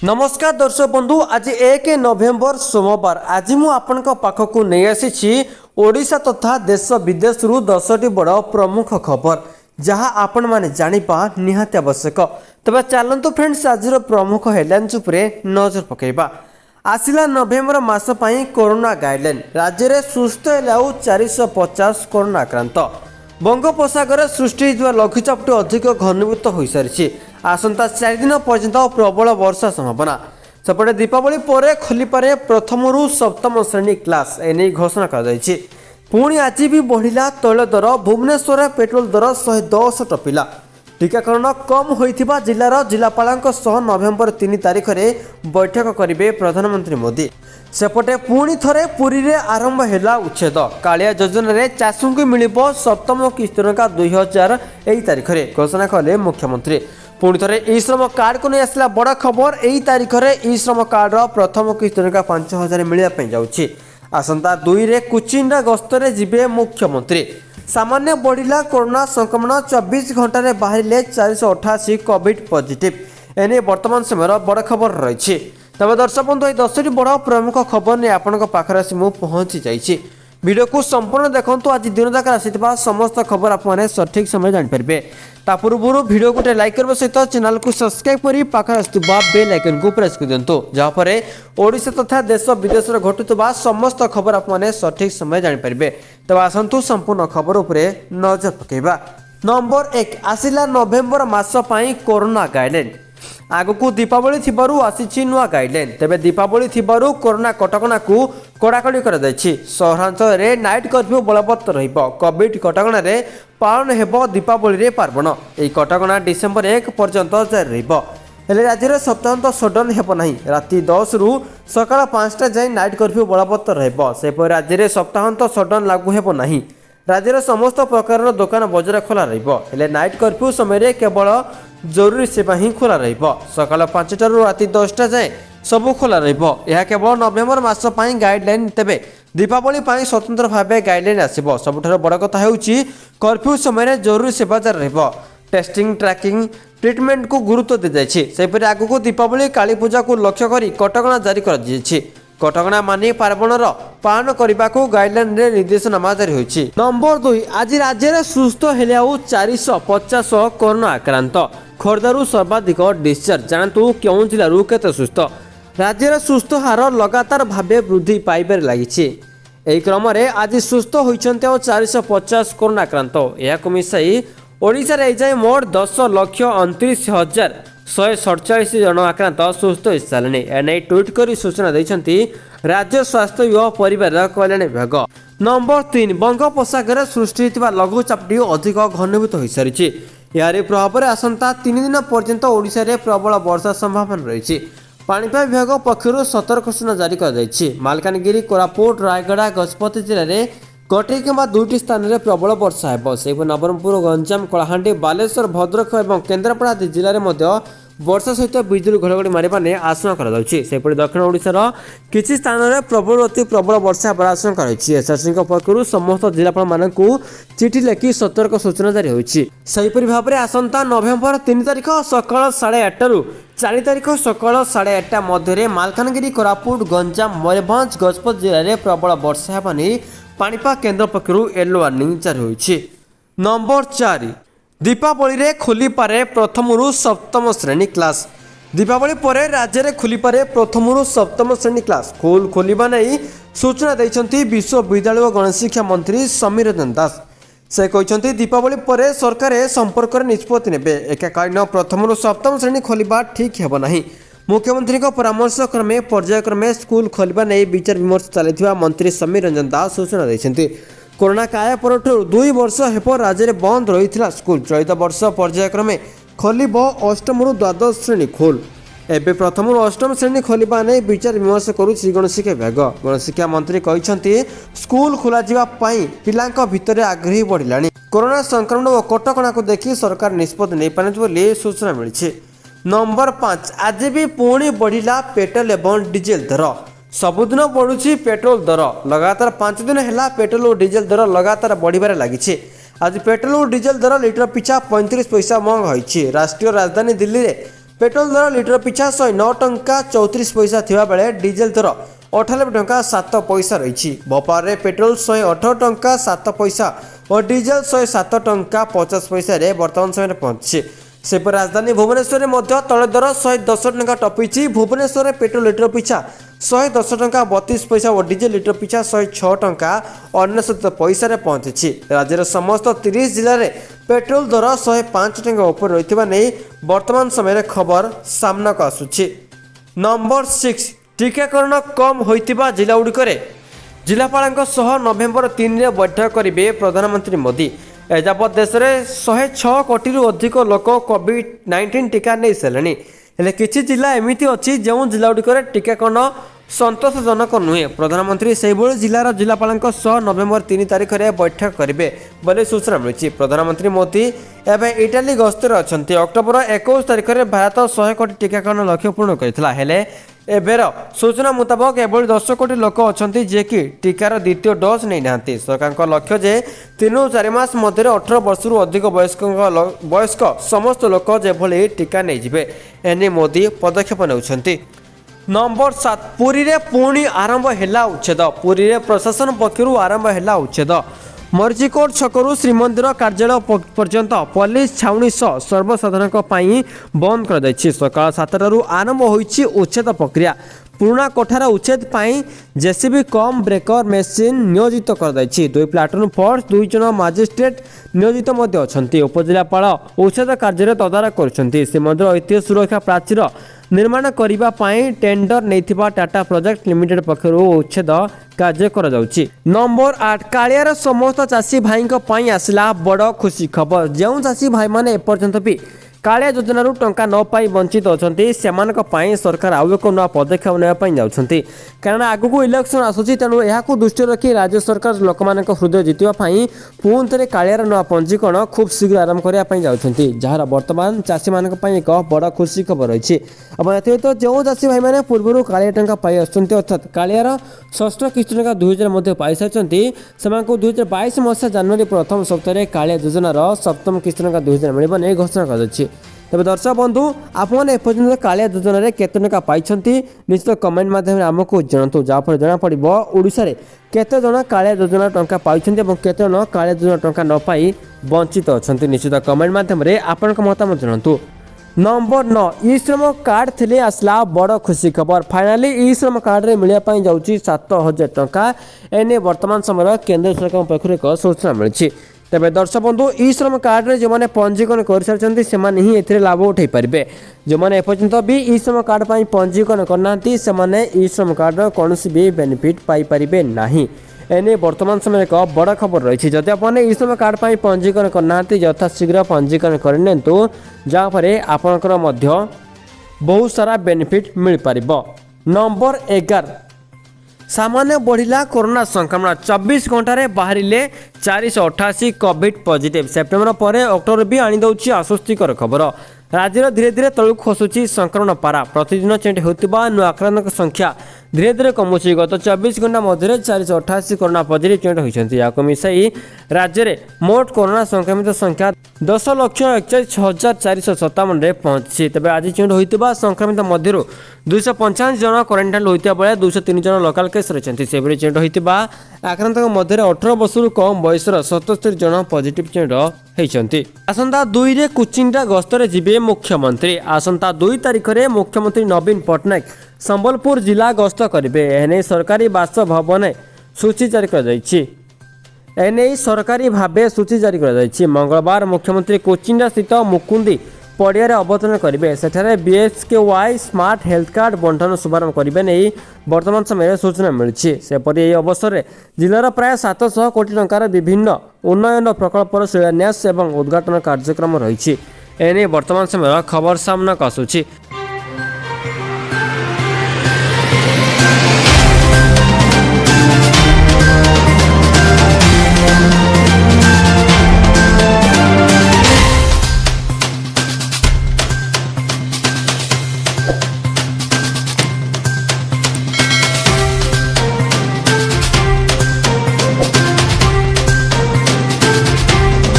नमस्कार दर्शक बंधु आज 1 नवेम्बर सोमवार आज मु आपनका पाखकु नहीं आसी ओडिशा तथा देश विदेश रु 10टी बड़ प्रमुख खबर जहां आपण माने जानिपा निहाती आवश्यक। तबे चलंतु फ्रेंड्स आज प्रमुख हेडलाइंस उपरे नजर पकेबा। आसिला नवेम्बर मास पई कोरोना गाइडलाइन राज्य रे सुस्थ हेलाउ 450 कोरोना आक्रांत। बंगोपसागर सृष्टि लघुचापटी अधिक घनीभूत हो सारी आसंता 4 दिन पर्यंत प्रबल वर्षा संभावना। सेपटे दीपावली पर खोलिपारे प्रथम रु सप्तम श्रेणी क्लास एने घोषणा कर पुणी आज भी बढ़िला तैल दर भुवनेश्वर पेट्रोल दर 110 टपिला। टीकाकरण कम होइथिबा जिल्लार जिलापालक सह नवेम्बर 3 तारिख में बैठक करेंगे प्रधानमंत्री मोदी। सेपटे पुणी थरे पुरी रे आरंभ हैला उच्छेद कालिया योजना रे चाषू को मिलिबो सप्तम किस्त टंका 2000 एई तारिख रे घोषणा कले मुख्यमंत्री। पुणी थरे ई श्रम कार्ड को नहीं आसला बड़ खबर एई तारिख रे ई श्रम कार्ड रो प्रथम किस्त टंका 5000 मिलिया पई जाउछि। आसंता 2 रे कुचिंडा गस्तरे जिबे मुख्यमंत्री। सामान्य बढ़िला कोरोना संक्रमण 24 घंटा रे बाहरिले 488 कोविड पॉजिटिव एने वर्तमान समय बड़ खबर रही। तबे दर्शक बंधु 10टी बड़ प्रमुख खबर ने आपनका पाखरे आसी मु पहुंची जाइछि। वीडियो को संपूर्ण देखंतु आज दिन जाक आसीथिबा समस्त खबर आप माने सठिक समय जानि परबे। ता पूर्व वीडियो को लाइक करबा सहित चैनल को सब्सक्राइब करी पाखरे आस्तुबा बेल आइकन को प्रेस कर दियंतु जहा पर ओडिशा तथा देश विदेश रे घटुतबा समस्त खबर आप माने सठिक समय जानि परबे। तबे आसंतु संपूर्ण खबर उपरे नजर पकेबा। नंबर 1 आसिला नवेम्बर मास पई कोरोना गाइडलाइन आगकू दीपावली थिबारु आसीछि नुआ गाइडलाइन। तबे दीपावली थिबारु कोरोना कटकणा को कड़ाकड़ी कर दैछि। सहरांचल रे नाइट कर्फ्यू बलवत्त रहिबो। कोविड कटकणा रे पालन हेबो दीपावली रे पार्वण। एई कटकणा डिसेंबर 1 पर्यंत जारी रहिबो। हेले राज्य रे सप्ताहांत सडन हेबो नाही। राति 10 रु सकाळ 5टा जाय नाइट कर्फ्यू बलवत्त रहिबो। सेपर राज्य रे सप्ताहांत सडन लागू हेबो नाही। राज्यर समस्त प्रकार दुकान बजार खोला रहिबो। हेले नाइट कर्फ्यू समय केवल जरूरी सेवा ही खोला रहिबो। सकाळ 5टा रु राति 10टा जाए सबु खोला रहिबो। यह केवल नवेम्बर मास पई गाइडलाइन। तेबे दीपावली पई स्वतंत्र भाबे गाइडलाइन आसीबो। सबुठार बड़ कथा हेउची कर्फ्यू समय जरूरी सेवा जारी रहिबो। टेस्टिंग ट्रैकिंग ट्रीटमेंट को गुरुत्व दि जायछि। सेपरि आगु दीपावली काली पूजा को लक्ष्य करी कटकणा जारी कर दियछि। कटकणा मानि पार्वणर पालन करने को गाइडलाइन रे निर्देशनामा जारी होइछि। नंबर 2 आज राज्य रे सुस्थ हेलाउ 450 कोरोना आक्रांत। खोर्धारू सर्वाधिक डिस्चार्ज जानतु क्यों जिलू केते सुस्थ। राज्य रे सुस्थ हार लगातार भावे वृद्धि पाइबार लागिछि। एही क्रम रे आज सुस्थ होइछन्ते 450 कोरोना आक्रांत। एहाको मिसाई ओडिशा रे जाय मोट 10,29,147 जन आक्रांत सुस्थ हो सारे। एने ट्वीट करी सूचना दैछन्ति राज्य स्वास्थ्य एवं परिवार कल्याण विभाग। नंबर 3 बंगोपसागर सृष्टि होइतिबा लघुचापटी अधिक घनीभूत हो सारी। यार प्रभाव में आसंता 3 दिन पर्यंत ओडिशा रे प्रबल वर्षा संभावना रही। पाणीपाग विभाग पक्षर सतर्क सूचना जारी कर मालकानगिरी कोरापुट रायगड़ा गजपति जिले में गोटे किंबा 2टी स्थान में प्रबल वर्षा हेब। से नवरंगपुर गंजाम कलाहांडी बालेश्वर भद्रक और केन्द्रापड़ा आदि जिले में वर्षा सहित बिजुली घड़घड़ी मारिबा ने आशंका कर दक्षिण ओडिशार किछि स्थान में प्रबल अति प्रबल वर्षा हेबार आशंका रही। एसआरसी पक्षर समस्त जिलापाल मानकु चिठी लिखि सतर्क सूचना जारी होइछि। सेहिपरि भाव में आसंता नवेम्बर 3 तारिख सकाळ 8:30 रु 4 तारिख सकाळ 8:30 मध्य मालकानगिरी कोरापुट गंजाम मयूरभंज गजपति जिले में प्रबल वर्षा हेबा नै पाणीपाग केन्द्र पक्षर येलो वार्निंग जारी होइछि। नंबर 4 दीपावली रे खोली पारे प्रथम रु सप्तम श्रेणी क्लास। दीपावली पर राज्य रे खोली पारे प्रथम रु सप्तम श्रेणी क्लास स्कूल खोलिबा नै सूचना दैछन्ति विश्वविद्यालय व गणशिक्षा मंत्री समीर रंजन दास। से कहते दीपावली पर सरकार संपर्क में निष्पत्ति नेबे। एकाकालीन प्रथम रु सप्तम श्रेणी खोलिबा ठीक हेबो नाही। मुख्यमंत्री परामर्श क्रमे पर्यायक्रमे स्कूल खोलिबा नै विचार विमर्श चलैथिबा मंत्री समीर रंजन दास सूचना दैछन्ति। कोरोना काया पर 2 वर्ष हेप राज्य में बंद रही स्कूल चलित वर्ष पर्यायक्रमे खोलिब अष्टम रु द्वादश श्रेणी खोल। एबे प्रथम रु अष्टम श्रेणी खोलिबा नै विचार विमर्श करुछि गणशिक्षा विभाग। गणशिक्षा मंत्री कहते स्कूल खोल पिलांक भितर आग्रही बढ़िलानी। कोरोना संक्रमण और कटकणा को देखि सरकार निष्पत्ति नहीं पारंती बोली सूचना मिली। नंबर 5 आज भी पुणी बढ़िला पेट्रोल एवं डीजेल दर। सबुदिन बढ़ुछि पेट्रोल दर। लगातार 5 दिन है पेट्रोल और डीजेल दर लगातार बढ़िबार लागिछि। आज पेट्रोल और डीजेल दर लिटर पिछा 35 पैसा महंगा होइछि। राष्ट्रीय राजधानी दिल्ली रे पेट्रोल दर लिटर पिछा 109 टंका 34 पैसा थिबा बेले डीजेल दर 98 टंका 7 पैसा रही। भोपाल में पेट्रोल 118 टंका 7 पैसा और डीजेल 107 टंका 50 पैसा रे वर्तमान समय पहुंची। सेपर राजधानी भुवनेश्वर में तैल दर 110 टंका टपिची। भुवनेश्वर में पेट्रोल लिटर पिछा 110 टंका 32 पैसा और डीजेल लिटर पिछा 106 टंका 99 पैसा रे पहुंची। राज्यर समस्त 30 जिले में पेट्रोल दर 105 टंका ऊपर रही नहीं वर्तमान समय खबर सामना को आसुची। नंबर 6 टीकाकरण कम होइतिबा जिला गुड़िक जिलापाल नवेम्बर 3 रे बैठक करेंगे प्रधानमंत्री मोदी। एजावत देश में 106 कोटी अधिक लोक कोविड-19 टीका नहीं सारे हेले किछि जिला एमिति अछि जो जिला गुड़िक टीकाकरण संतोषजनक नुहे। प्रधानमंत्री से जिलार जिलापाल नवेम्बर 3 तारिख में बैठक करेंगे बोली सूचना मिली। प्रधानमंत्री मोदी एवं इटाली गस्तर अच्छा। अक्टोबर 21 तारिख में भारत 100 कोटी टीकाकरण लक्ष्य पूर्ण करता हेले एबेर सूचना मुताबक एभली 10 कोटी लोक अच्छा जे कि टीकार द्वितीय डोज नहीं ना। सरकार लक्ष्य जे 3-4 मास मध्य 18 वर्ष अधिक वयस्क समस्त लोक जेभली टीका नहीं जिबे एने मोदी पदक्षेप नेउछंती। नंबर 7 पुरी रे पुणी आरंभ हैला उच्छेद। पुरी रे प्रशासन पक्षरु आरंभ हैला उच्छेद। मर्जिकोट छकरू श्रीमंदिर कार्यालय पर्यंत पुलिस छाउनी सह सर्वसाधारण बंद कर सकाल 7टारू आरंभ होइछि उच्छेद प्रक्रिया। पुराना कोठार उच्छेद पाई जेसीबी कम ब्रेकर मेसीन नियोजित कर 2 प्लाटून फोर्स 2 जन मजिस्ट्रेट नियोजित अच्छा। उपजिलापाल उच्छेद कार्य तदारख कर श्रीमंदिर ऐतिह्य सुरक्षा प्राचीर निर्माण करने टेंडर नहीं टाटा प्रोजेक्ट लिमिटेड पक्षर उच्छेद कार्य कर। नंबर 8 कालियार समस्त चाषी भाई आसला बड़ खुशी खबर। जो चाषी भाई मैंने एपर्यंत भी कालिया योजन टंका न पाई वंचित अच्छा से सरकार आउ एक नया पदक्षेप नापी जाऊँगी कारण आगक इलेक्शन आसूसी। तेणु यह दृष्टि रखी राज्य सरकार लोक हृदय जितवाई पुणी थे कालियार नया पंजीकरण खूब शीघ्र आरंभ करने जाऊँगी जार बर्तमान चाषी मान एक बड़ खुशी खबर रही। तो जो चाषी भाई मैंने पूर्व कालिया टंका पाई अर्थात कालियार षष्ठ किस्ती टंका 2000 पाई सारी से 2022 मसीहा जनवरी प्रथम सप्ताह कालिया योजनार सप्तम किस्ती टंका 2000 मिल नहीं घोषणा कर। तेज दर्शक बंधु आपने एपर्यंत कालिया योजन केते टंका पाई निश्चित कमेंट माध्यम आमको जनातु जहाँफल जना पड़ ओडिशा रे केते जन कालिया योजना टंका पाई केते जन कालिया योजना टंका न पाई वंचित अच्छा निश्चित कमेंट माध्यम आपण मतामत जनातु। नंबर 9 ई श्रम कार्ड थे आसला बड़ खुशी खबर। फाइनाली ई श्रम कार्ड रे मिलने जाऊँगी 7000 टंका एने वर्तमान समय केंद्र सरकार पक्ष एक सूचना मिली। तेज दर्शक बंधु ई श्रम कार्ड रे जो मैंने पंजीकरण कर सारी से लाभ उठे पारे। जो मैंने एपर्यंत भी ई श्रम कार्ड पर पंजीकरण करना से ई श्रम कार्ड कौन भी बेनिफिट पाइपर ना एने वर्तमान समय एक बड़ खबर रही। जदि आपने ई श्रम कार्ड पर पंजीकरण करना यथाशीघ्र पंजीकरण करनी जहाँफल आपणकर बहुत सारा बेनिफिट मिल पार। नंबर 11 सामान्य बढ़िला कोरोना संक्रमण 24 घंटे बाहर 488 कोविड पॉजिटिव। सेप्टेम्बर पर अक्टोबर भी आनीदे आश्वस्तिकर खबर। राज्य धीरे धीरे तलुक खसुची संक्रमण पारा। प्रतिदिन चेंज होता नुआ आक्रांत संख्या धीरे धीरे कमुची। गत 24 घंटा मध्य 488 कोरोना पॉजिटिव चेंज होती। या मिसाई राज्य में मोट कोरोना संक्रमित संख्या 10,41,457 रे पहुंची। तेज आज चेंज होता संक्रमित मध्य 255 जन क्वारंटाइन होता बेले 203 जन लोकाल केस रही। से चेंज होता आक्रांत मध्य 18 वर्ष कम बयसर 77 जन पॉजिटिव चेंज होती। आसंता 2 रे कुचिंडा गस्तर जीवे मुख्यमंत्री। आसंता 2 तारिख में मुख्यमंत्री नवीन पट्टनायक संबलपुर जिला गस्त करेंगे। एने सरकारी बासभवन सूची जारी कर सरकारी भाव सूची जारी कर। मंगलवार मुख्यमंत्री कोचिंडा स्थित मुकुंदी पड़िया अवतरण करेंगे। सेठारे BHKY स्मार्ट हेल्थ कार्ड बंटन शुभारंभ करेंगे नहीं वर्तमान समय सूचना मिली। सेपरि अवसर में जिलार प्राय 700 कोटी टंकार विभिन्न उन्नयन प्रकल्पर शिलान्यास और उद्घाटन कार्यक्रम रही। एने वर्तमान समय खबर सामना आसूची।